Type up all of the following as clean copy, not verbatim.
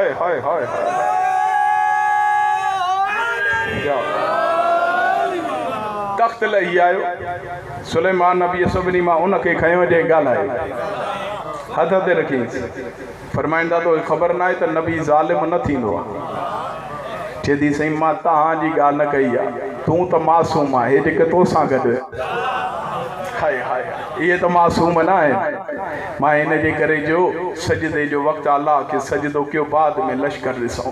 हाय हाय हाय तख्त लही आयो सुलेमान नबी सभिनी मां उनखे खयो जे ॻाल्हाए हथ ते रखींसि फरमाईंदा तो ख़बर ना है तो नबी ज़ालिम न थींदो आहे चेदी सही मां तव्हांजी ॻाल्हि न कई आहे तूं त मासूम आहे हे जेके तोसां गॾु हाय हाय ये तो मासूम ना है मां इन जे करे जो सजदे जो वक़्तु अल्लाह खे सजदो कयो बाद में लश्कर ॾिसूं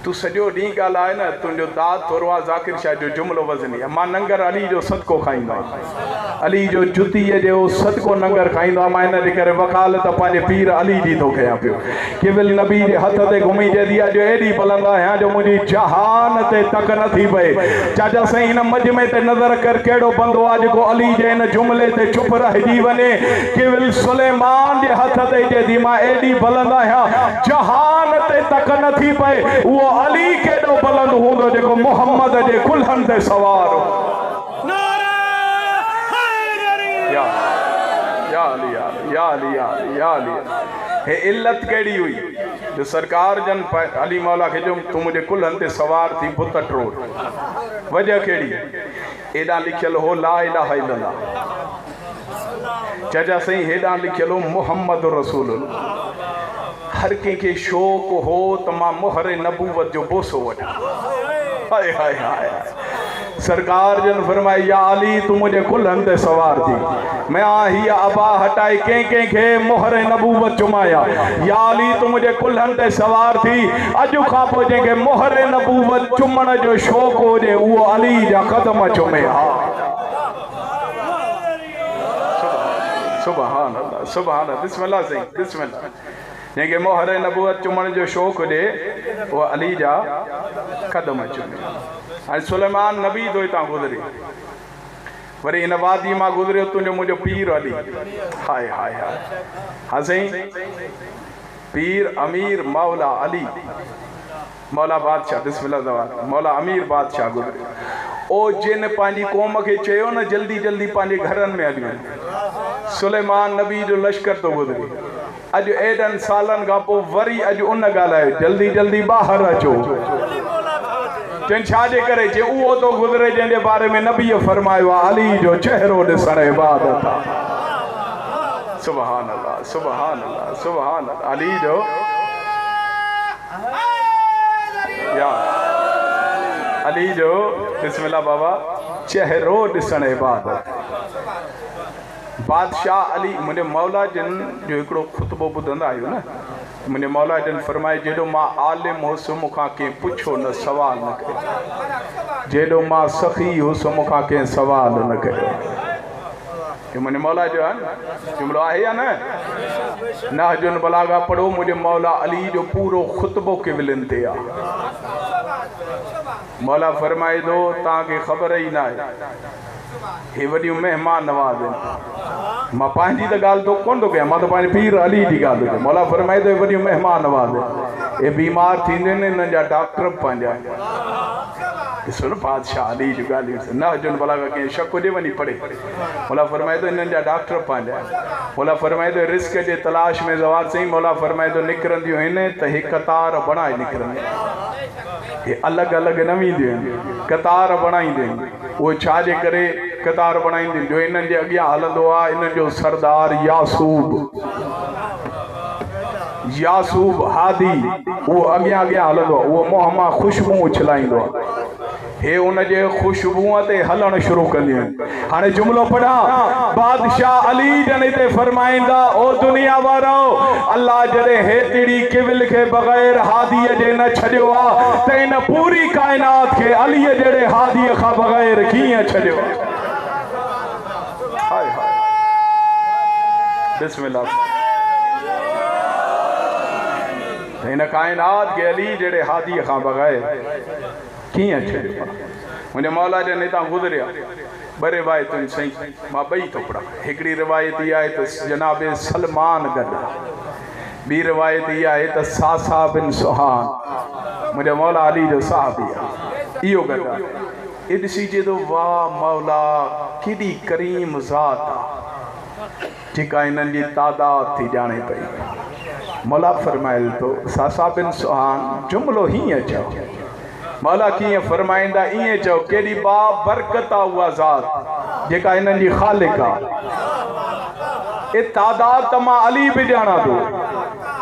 तू सॼो ॾींहुं ॻाल्हाए न तुंहिंजो दाद थोरो आहे ज़ाकिर शाह जो जुमिलो वज़नी आहे मां नंगर अली जो सदको खाईंदो आहियां अली जो जुतीअ जो सदको नंगर खाईंदो आहे मां इन जे करे वकालत पंहिंजे पीर अली जी थो कयां पियो केवल नबी जे हथ ते घुमी चएदी आहे जो एॾी बुलंद आहियां जो मुंहिंजी जहान ते तक न थी पए चाचा साईं हिन मजमे ते नज़र कर कहिड़ो बंदो आहे जेको अली जे हिन जुमिले ते चुप रहिजी वञे केवल सुलेमान जे हथ ते चएदी मां एॾी बुलंद आहियां जहान ते तक न थी पए उहो अली केॾो बुलंद हूंदो जेको मोहम्मद जे कुल्हनि ते सवार हो हे इल्लत कहिड़ी हुई जो सरकार जन अली मौला खे जो तूं मुंहिंजे कुल्हनि ते सवार थी बुत टोड़ वजह कहिड़ी एॾां लिखियल हो ला इलाहा इल्लल्लाह चाचा साईं हेॾां लिखियल हो मुहम्मद रसूलुल्लाह हर कंहिंखे शौक़ हो त मां मोहर नबूवत जो बोसो वठां हाय हाय हाय सरकार जन फरमाई या अली तू मुझे कुल्हनि ते सवार थी मैं ही अबा हटाए कंहिंखे मोहर नबूवत चुमाया या अली तू मुझे कुल्हनि ते सवार थी अॼु खां पोइ जंहिंखे मोहर नबूवत चुमण जो शौक़ हुजे उहो अली जा कदम चुमे हा सुभान अल्लाह सुभान अल्लाह बिस्मिल्लाह सही बिस्मिल्लाह जंहिंखे मोहर नबूवत चुमण जो शौक़ हुजे उहो अली जा कदम चुमे हाणे सुलेमान नबी तो हितां गुज़री वरी इन वादी मां गुज़रियो तुंहिंजो मुंहिंजो पीर अली हाय हाय हाय हा साईं पीर अमीर मौला अली मौला बादशाह बिस्मिल्लाह दवा मौला अमीर बादशाह गुज़रियो ओ जिन पंहिंजी क़ौम खे चयो न जल्दी जल्दी पंहिंजे घरनि में हली वञे सुलेमान नबी जो लश्कर तो गुज़री अॼु एॾनि सालनि खां पोइ वरी अॼु उन ॻाल्हायो जल्दी जल्दी ॿाहिरि अचो चन छाजे करे जे उहो तो गुज़रे जंहिंजे बारे में नबी फरमायो आहे अली जो चेहरो ॾिसण इबादत आहे सुभान अल्लाह सुभान अल्लाह सुभान अल्लाह अली जो या अली जो बिस्मिल्लाह बाबा चेहरो ॾिसण इबादत बादशाह अली मुंहिंजे मौला जन जो हिकिड़ो ख़ुतबो ॿुधंदा आहियो न मुंहिंजे मौला जन फरमाए जेॾो मां आलिम हुउसि मूंखां कंहिं पुछो न सवाल न कयो जेॾो मां सखी हुउसि मूंखां कंहिं सवाल न कयो ये मुंहिंजे मौला जो आहे न जुमिलो आहे या न नहजुल बलागा पढ़ो मुंहिंजे मौला अली जो पूरो ख़ुतबो क़िबलनि ते आहे मौला फरमाए थो तव्हांखे ख़बर ई न आहे हे वॾियूं महिमान नवाज़ आहिनि मां पंहिंजी त ॻाल्हि तो कोन थो कयां मां त पंहिंजे पीर अली जी ॻाल्हि थो कयां मौला फरमाए थो वॾियूं महिमान नवाज़ आहिनि हे बीमार थींदे आहिनि हिननि जा डॉक्टर पंहिंजा ॾिसो न बादशाह अली जूं ॻाल्हियूं न हुजनि भला कंहिं शक हुजे वञी पढ़े मौला फरमाए थो हिननि जा डॉक्टर पंहिंजा मौला फरमाए थो रिस्क जे तलाश में ज़वाब साईं मौला फरमाए थो निकिरंदियूं आहिनि त हे कतार बणाए निकिरंदियूं हे अलॻि अलॻि न वेंदियूं आहिनि कतार बणाईंदियूं आहिनि उहो छाजे करे कतार बणाईंदियूं जो हिननि जे अॻियां हलंदो आहे हिननि जो सरदार यासूब हादी उहो अॻियां अॻियां हलंदो आहे उहो मुंहं मां ख़ुशबू उछलाईंदो आहे हे उनजे ख़ुशबूअ ते हलण शुरू कंदियूं आहिनि हाणे जुमिलो पढ़ा बादशाह अली जन हिते फरमाईंदा ओ दुनिया वारो अल्लाह जॾहिं हेतिरी क़िबल खे बग़ैर हादीअ जे न छॾियो आहे त इन पूरी काइनात खे अलीअ जहिड़े हादीअ खां बग़ैर कीअं छॾियो हाय हाय बिस्मिल्लाह इन काइनात खे अली जहिड़े हादीअ खां बग़ैर कीअं छॾियो मुंहिंजे मौला जन हितां गुज़रिया ॿ रिवायतुनि सही मां ॿई थो पढ़ां हिकिड़ी रिवायत इहा आहे त जनाब सलमान गॾु ॿी रिवायत इहा आहे त सासा बिन सुहान मुंहिंजे मौला अली जो साहबी आहे इहो गॾु आहे इहो ॾिसिजे थो वाह मौला केॾी करीम ज़ात आहे जेका हिननि जी तादाद थी ॼाणे पई मौला फरमाइल तो सासा बिन सुहान जुमलो ही चो मौला किए फरमाइंदा इं चो केड़ी बा बरकत हुआ ज़ात जेका इन्हनि जी ख़ालिक आ ए तादाद तमा अली भी जाना दो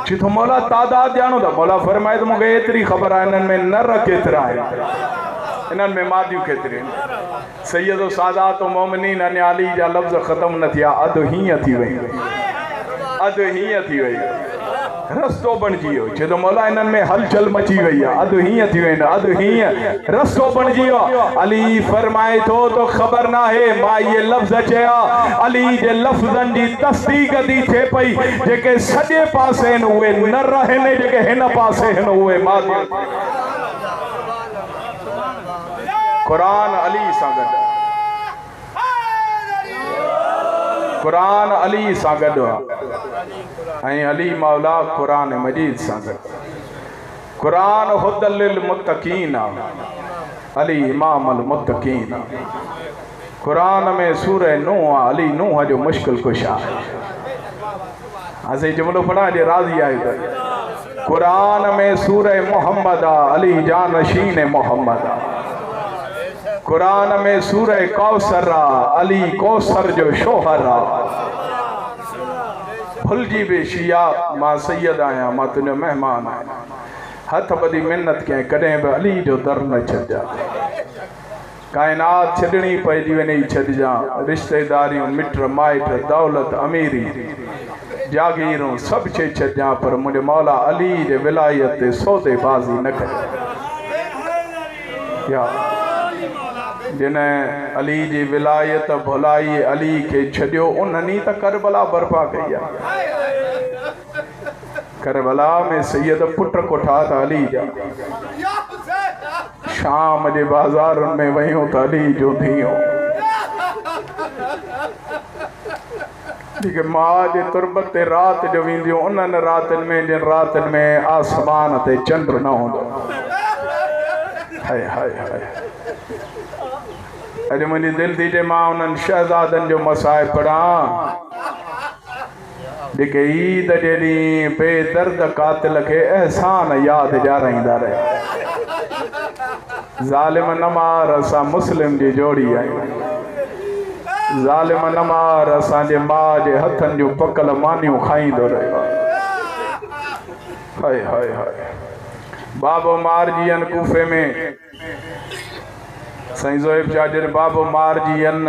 छी तो मौला तादाद जानो था मौला फरमाए तो मुझे एतरी खबर है इन्हनि में नर केतरा है इन्हनि में मादियूं केतरी सैयद सादात मोमिनीन अने अली जा लफ्ज़ ख़त्म न थिया अधु हीअं थी वई रस्तो बणजी वियो छो तो मौला इन्हनि में हलचल मची वई आहे अधु हीअं थी वेंदो अधु हीअं रस्तो बणजी वियो अली फरमाए थो तो ख़बर न आहे मां इहे लफ़्ज़ चया अली जे लफ़्ज़नि जी तस्दीक थी थिए पई जेके सॼे पासे आहिनि उहे न रहनि जेके हिन पासे आहिनि उहे मां कुरान अली सां गॾु कुरान अली सां गॾु आहे अली मौला कुरान मजीद सां गॾु कुरान हुदल लिल मुत्तकीन अली इमाम अल मुत्तकीन कुरान में सूरह नूह अली नूह जो मुश्किल कुशा असीं जुमलो पढ़ा जे राज़ी आहे कुरान में सूरह मोहम्मद अली जानशीन मोहम्मद कुरान में सूरह कौसर अली कौसर जो शोहर भुलजी बि शिया मां सैयद आया मां तुझो मेहमान आहियां हथ बदी मिन्नत कहीं कदें भी अली जो दर न छॾिजा कायनात छॾणी पइजी वञे छॾिजा रिश्तेदारियों मिट माइट दौलत अमीरी जागीरों सब शइ छॾिजा पर मुझे मौला अली जे विलायत ते सौदेबाज़ी न करे या जिन्हें अली जी विलायत भुलाई अली के छॾियो उन्हनि त करबला बर्पा कई आहे करबला में सैयद पुट कोठा त अली जा शाम जे बाज़ारुनि में वयूं त अली जो धीअ जेके मां जे तुरबत ते रात जो वेंदियूं उन्हनि रातनि में जिन रातनि में आसमान ते चंड न हूंदो हाय हाय हाय अॼु मुंहिंजी दिलि थी चए मां उन्हनि शहज़ादनि जो मसाइब पढ़ा जेके ईद जे ॾींहुं बेदर्द कातिल खे एहसान यादि ॾियाराईंदा रहिया ज़ालिम न मार असां मुस्लिम जी जोड़ी आहियूं ज़ालिम न मार असांजे माउ जे हथनि जूं पकल मानियूं खाईंदो रहियो हाय हाय हाय बाबो मारजियन कूफे में साईं ज़ोएब जाजिर बाबो मारजियन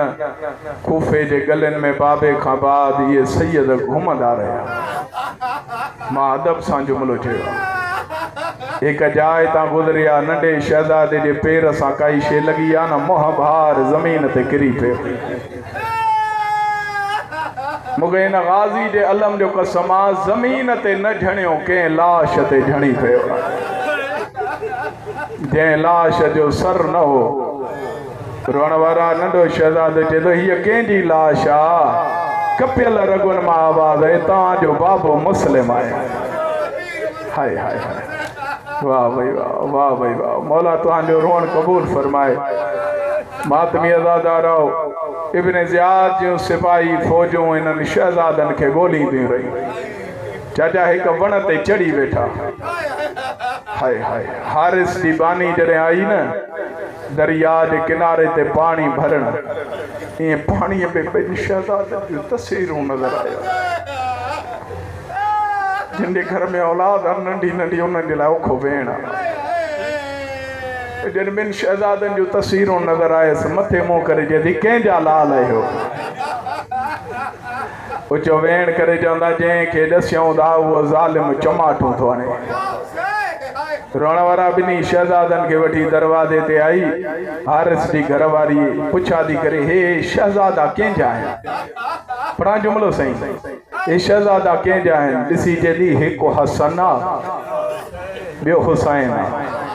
कूफे जे गलन में बाबे खां बाद ये सैयद घुमंदा रहिया मां अदब सां जुमलो चयो एक जाइ तां गुज़रिया नंढे शहज़ादे जे पेर सां काई शइ लगी आ न मोह भार ज़मीन ते किरी पियो मूंखे हिन गाज़ी जे अलम जो कसम आहे ज़मीन ते न झणियो कंहिं लाश ते झणी पियो जंहिं लाश जो सर न हो रोअण वारा नंढो शहज़ादो चए थो हीअ कंहिंजी लाश आहे कपियल रगुन मां आवाज़ आहे तव्हांजो बाबो मुस्लिम आहे हाय हाय हाय वाह भाई वाह वाह भाई वाह मौला तव्हांजो रोअण क़बूल फरमाए मातमी अज़ादारो इब्न ज़ियाद जूं सिपाही फ़ौजूं इन्हनि शहज़ादनि खे ॻोल्हींदियूं रहियूं चाचा हिकु वण ते चढ़ी वेठा हाय हाय हारिस जी बानी जॾहिं आई न दरिया जे किनारे ते पाणी भरण ईअं पाणीअ में ॿिनि शहज़ादनि जूं तस्वीरूं नज़र आया जिन जे घर में औलाद आहे नंढी नंढी उन्हनि जे लाइ औखो भेण जिन ॿिनि शहज़ादनि जूं तस्वीरूं नज़र आयसि मथे मुंहुं करे चए कंहिंजा लाल आहियो उचो वेण करे चवंदा जंहिंखे ॾसियूं था उहो ज़ालिम चमाटूं थो हणे रोअण वारा ॿिन्ही शहज़ादनि खे वठी दरवाज़े ते आई हारिस जी घरवारी पुछा थी करे हे शहज़ादा कंहिंजा आहिनि पढ़ा जुमिलो साईं हे शहज़ादा कंहिंजा आहिनि ॾिसी चए थी हिकु हसन आहे ॿियो हुसैन आहे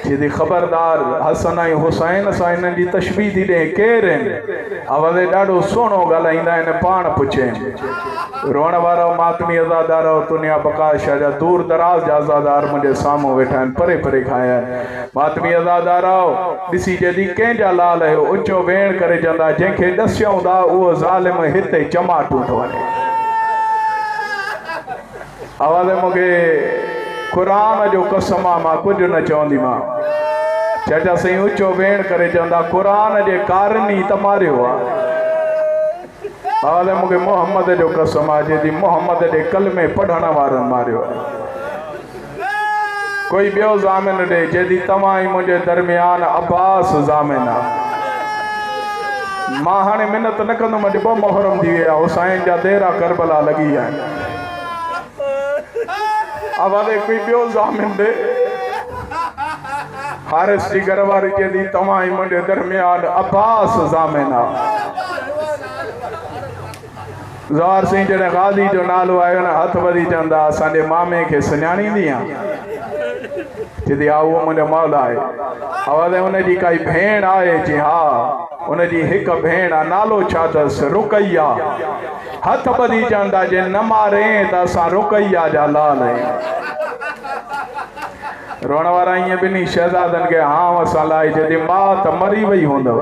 चए थी ख़बरदार हसन ऐं हुसैन सां हिननि जी तशबीह थी ॾे केरु आहिनि आवाज़ ॾाढो सुहिणो ॻाल्हाईंदा आहिनि पाण पुछे रोअण वारा मातमी अज़ादार दुनिया बकाशा जा दूर दराज जा अज़ादार मुंहिंजे साम्हूं वेठा आहिनि परे परे खां आया आहिनि मातमी अज़ादार ॾिसी चए कंहिंजा लाल आहियो ऊचो वेण करे चवंदा जंहिंखे ॾसियूं था उहो ज़ालिम हिते चमाटूं थो वञे आवाज़ मूंखे क़ुरान जो कसम आहे मां कुझु न चवंदी मां चाचा साईं ऊचो भेण करे चवंदा क़ुरान जे कारनी त मारियो आहे आवाज़ मूंखे मोहम्मद जो कसम आहे जेदी मोहम्मद जे कलमे पढ़ण वारनि मारियो आहे कोई ॿियो ज़ामिन ॾे जेदी तव्हां ई मुंहिंजे दरमियान अब्बास ज़ामिन आहे मां हाणे मिनत न कंदुमि अॼु 2 मुहर्रम थी विया हुसैन जा देरा करबला लॻी आहिनि आवाज़ कोई ॿियो ज़ामिन ॾे हारिस जी घरवारी जेदी तव्हां ई मुंहिंजे दरमियान अब्बास ज़ामिन आहे ज़वार सिंह जॾहिं गाज़ी जो नालो आयो न हथ वधी चवंदा असांजे मामे खे सुञाणींदी आहे चवंदी हा उहो मुंहिंजो मौला आहे आवाज़ हुनजी काई भेण आहे जी हा हुनजी हिकु भेण आहे नालो छा अथसि रुकैया हथ ॿधी चवंदा जे न मारे त असां रुकैया जा लाल आहियूं रोअण वारा ईअं ॿिन्ही शहज़ादनि खे हां असां लाइ जॾहिं माउ त मरी वई हूंदव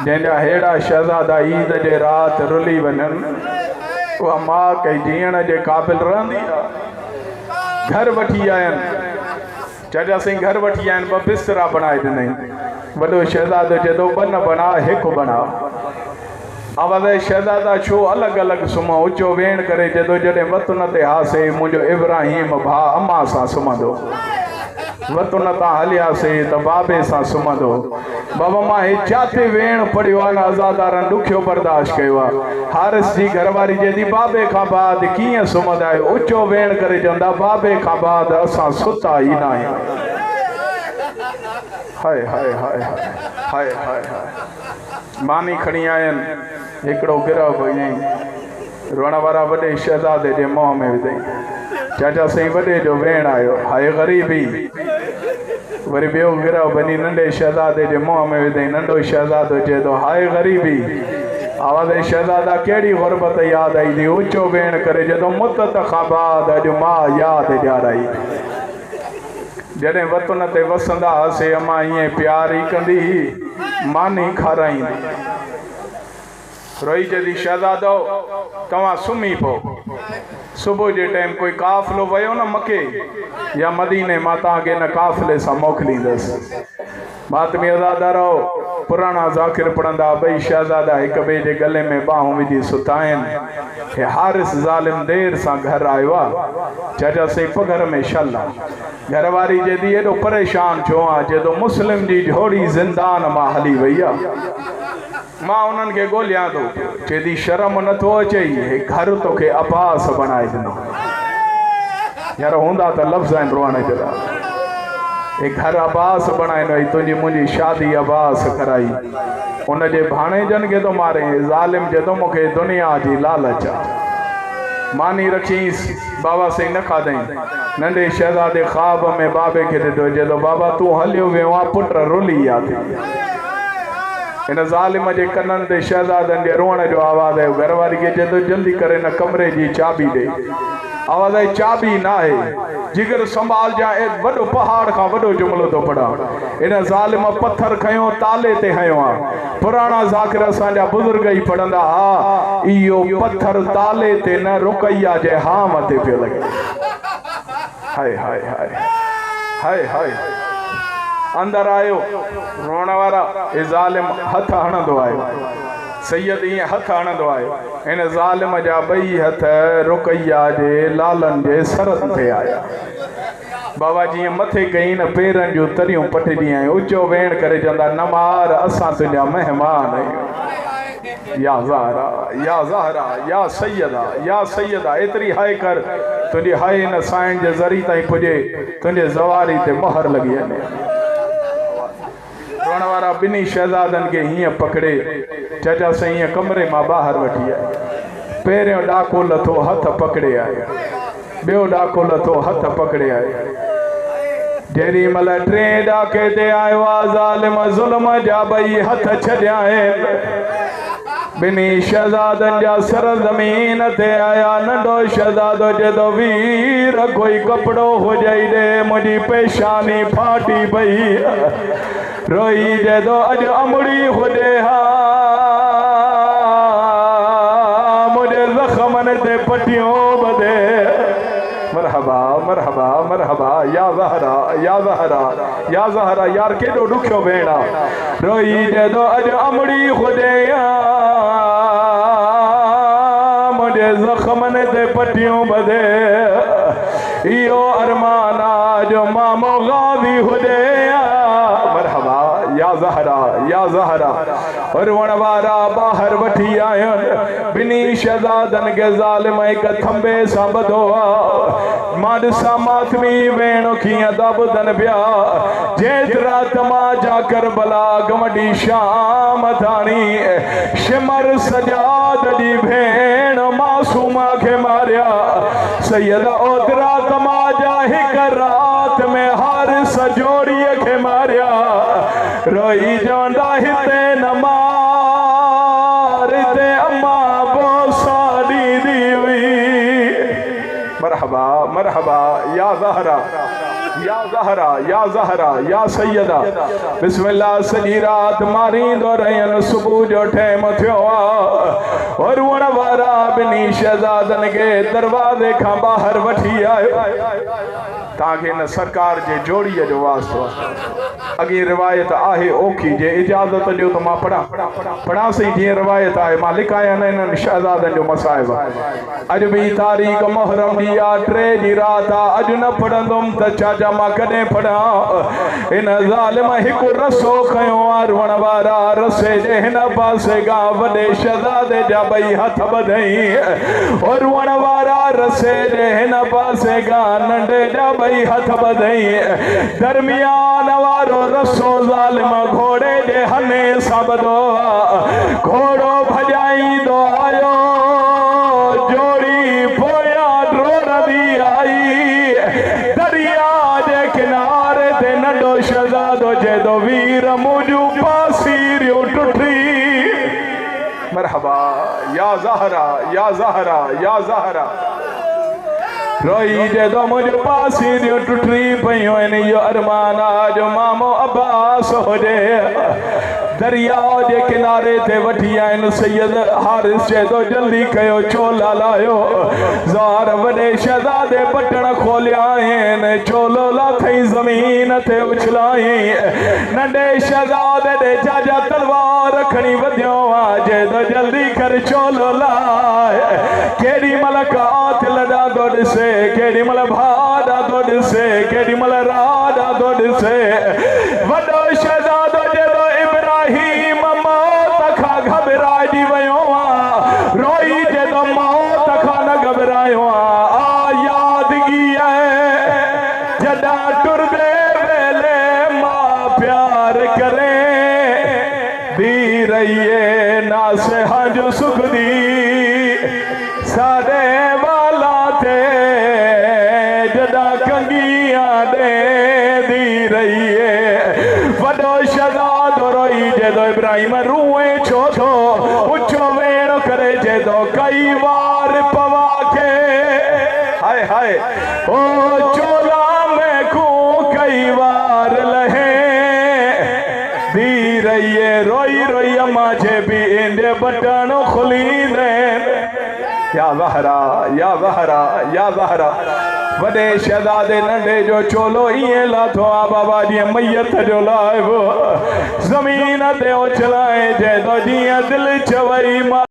जंहिंजा अहिड़ा शहज़ादा ईद जे राति रुली वञनि उहा माउ कई जीअण जे क़ाबिल रहंदी आहे घर वठी आया आहिनि चाचा साईं घर वठी आया आहिनि 2 बिस्तरा बनाए ॾिनई वॾो शहज़ादो चए थो 2 न बना 1 बना आवाज़ शहज़ादा छो अलॻि अलॻि सुम्हो ऊचो वेण करे चए थो जॾहिं वतन ते हासे मुंहिंजो इब्राहिम भाउ अम्मा सां सुम्हंदो वतन तां हलियासीं त बाबे सां सुम्हंदो बाबा मां हे जाते वेण पढ़ियो आहे न आज़ादारनि ॾुखियो बर्दाश्त कयो आहे हारिस जी घरवारी चवंदी बाबे खां बाद कीअं सुम्हंदा आहियो ऊचो वेण करे चवंदा बाबे खां बाद असां सुता ई न आहियूं हाय हाय हाय हाय हाय हाय मानी खणी आया आहिनि हिकिड़ो गिरह ईअं रोअण वारा वॾे शहज़ादे जे मुंहं में विधई चाचा साईं वॾे जो भेण आयो हाय ग़रीबी वरी ॿियो गिरह वञी नंढे शहज़ादे जे मुंहं में विधई नंढो शहज़ादो चए थो हाय ग़रीबी आवाज़ शहज़ादा कहिड़ी ग़ुरबत यादि आई थी ऊचो भेण करे चए थो मुद्दत खां बाद अॼु मां यादि ॾियाराई जॾहिं वतन ते वसंदा हुआसीं अम्मा ईअं प्यार ई कंदी मानी खाराईंदी रोई चई शहज़ादो तव्हां सुम्ही पओ सुबुह जे टाइम कोई काफ़िलो वियो न मके या मदीने मां तव्हांखे हिन काफ़िले सां मोकिलींदसि मातमी अज़ादा रहो पुराणा ज़ाकिर पढ़ंदा 2 शहज़ादा हिक ॿिए जे गले में बाहूं विझी सुता आहिनि हे हारिस ज़ालिम देर सां घर आयो आहे चाचा साईं पघर में शल आहे घरवारी जेदी एॾो परेशान थियो आहे जेतो मुस्लिम जी झोड़ी ज़िंदान मां हली वई आहे मां उन्हनि खे ॻोल्हियां थो चेदी शर्म नथो अचे हे घर तोखे अब्बास बणाए ॾिनो यार हूंदा त लफ़्ज़ आहिनि रोअण जहिड़ा हे घर अब्बास बणाए ॾिनो तुंहिंजी मुंहिंजी शादी अब्बास कराई उनजे भाणेजनि खे थो मारे ज़ालिम चए थो मूंखे दुनिया जी लालच आहे मानी रखीसि बाबा साईं न खाधई नंढे शहज़ादे ख़्वाब में बाबे खे ॾिठो चए थो बाबा तूं हलियो वियो आहे पुट रुली आहे इन ज़ालिम जे कननि ते शहज़ादनि जे रोअण जो आवाज़ आयो घरवारी खे चए थो जल्दी करे न कमरे जी चाबी ॾे आवाज़ आई चाबी न आहे जिगर संभाल जा वॾो पहाड़ खां वॾो जुमिलो थो पढ़ा इन ज़ालिम पत्थर खयो ताले ते हयो आहे पुराणा ज़ाकिर असांजा बुज़ुर्ग ई पढ़ंदा हा इहो पत्थर ताले ते न रुकैया जे हाम ते पियो लॻे हाय हाय हाय हाय हाय अंदर आयो रोअण वारा ए ज़ालिम हथ हणंदो आयो सैयद ईअं हथ हणंदो आयो इन ज़ालिम जा 2 हथ रुकैया जे लालन जे सरनि ते आया बाबा जीअं मथे कई न पेरनि जूं तरियूं पटजी आहियूं ऊचो वेण करे चवंदा न मार असां तुंहिंजा महिमान आहियूं या ज़हरा या ज़हरा या सैयदा एतिरी हाय कर तुंहिंजी हाय हिन साइण जे ज़री ताईं पुॼे तुंहिंजे ज़वारी ते मोहर लॻी वञे रोअण वारा 2 शहज़ादनि खे हीअं पकड़े चाचा साईं कमरे मां ॿाहिरि वठी आया पहिरियों ॾाको लथो हथ पकड़े आया ॿियो ॾाको लथो हथ पकड़े आया जेॾी महिल 3 ॾाके ते आयो आहे ज़ालिम ज़ुल्म जा 2 हथ छॾिया आहिनि 2 शहज़ादनि जा सर ज़मीन ते आया नंढो शहज़ादो चए वीर कोई कपिड़ो हुजे ॾे मुंहिंजी पेशानी फाटी पई रोई चए थो अॼु अमड़ी हुजे हा मुंहिंजे ज़ख़्मनि ते पटियूं पटियों बदे मरहबा मरहबा मरहबा या ज़हरा या ज़हरा या ज़हरा यार केॾो ॾुखियो भेणा रोई जदो अज अमड़ी खुदया मुझे ज़ख़्मन ते पटियों बदे इहो अरमाना जो मामो गाज़ी हुदया मरहबा या ज़हरा या ज़हरा और वणवारा बाहर वठी आयन बिनी शहज़ादन के ज़ालिम हिक थंबे सां ॿधो आहे मां ॾिसां मातमी भेण कीअं था ॿुधनि पिया जेतिरा तमाचा करबला गमडी शाम थाणी शिमर सजाद जी भेण मासूमा खे मारिया सैयद ओतिरा तमाचा हिक रात में हर सजोड़ीअ खे मारिया रोई चवंदा हिते न मार हिते अम्मा बोसा ॾींदी हुई मरहबा मरहबा या ज़हरा या ज़हरा या ज़हरा या सैयदा बिस्मिल्लाह सॼी रात मारींदो रहियन सुबुह जो टाइम थियो आहे और वण वारा ॿिनी शहज़ादनि खे दरवाज़े खां ॿाहिरि वठी आयो तव्हांखे न सरकार जे जोड़ीअ जो वास्तो अॻे रिवायत आहे ओखी जे इजाज़त ॾियो त मां पढ़ांसि जीअं रिवायत आहे मां लिखाया न इन्हनि शहज़ादनि जो मसाइब अॼु बि तारीख़ मुहर्रम जी आहे 3 जी रात आहे अॼु न पढ़ंदुमि त चाचा मां कॾहिं पढ़ां इन ज़ालिम हिकु रसो खयो आहे वण वारा रसे जे हिन पासे खां वॾे शहज़ादे जा ॿई हथ ॿधई और वण वारा रसे जे हिन पासे खां नंढे जा ॿई हथ ॿधई दरमियान वारो रसो ज़ालिम घोड़े जे हने सां ॿधो घोड़ो भॼाईंदो आयो जोड़ी पोयां ड्रोड़ंदी आई दरिया जे किनारे ते नंढो शहज़ादो चेदो वीर मुंहिंजूं पासीरियूं टुटी मरहबा या ज़हरा या ज़हरा या ज़हरा रोई जदो मुझ पासीरियूं टुटी पयूं आहिनि इहो अरमाना जो मामो अब्बास हुजे दरिया जे किनारे ते वठी आहिनि सैयद हारिस चेदो जल्दी कयो चोला लायो ज़ार वॾे शहज़ादे बटण खोलिया आहिनि चोलो लाथई ज़मीन ते उछलाई नंढे शहज़ादे ॾे चाचा तलवार खणी वधियो आहे चेदो जल्दी कर चोलो लाए केॾी महिल काथ लॾांदो ॾिसे केॾी महिल भाॾा थो ॾिसे केॾी महिल राॾा थो ॾिसे वॾो शहज़ादो जॾो इब्राहिम मौत खां घबराइजी वियो आहे रोई जॾो मौत खां न घबरायो आहे यादगी आहे जॾां टुरदे वेले मां प्यार करे दी रहिए नासिहा जो सुख दी सादे वाला थे जदा कंगिया दे दी रही है वडो शहज़ादो रोई जदो इब्राहिम रूए छो थो उचो वेण करे जदो कई बार पवा के हाय हाय ओ चोला में को कई बार लहे दी रही है रोई रोई अम्मा जे भी इंदे बटन खुली दे या ज़हरा या ज़हरा या ज़हरा वॾे शहज़ादे नंढे जो चोलो ईअं लाथो आहे बाबा जीअं मैयत जो लाइबो ज़मीन ते उछलाए जंहिं जीअं दिलि चवई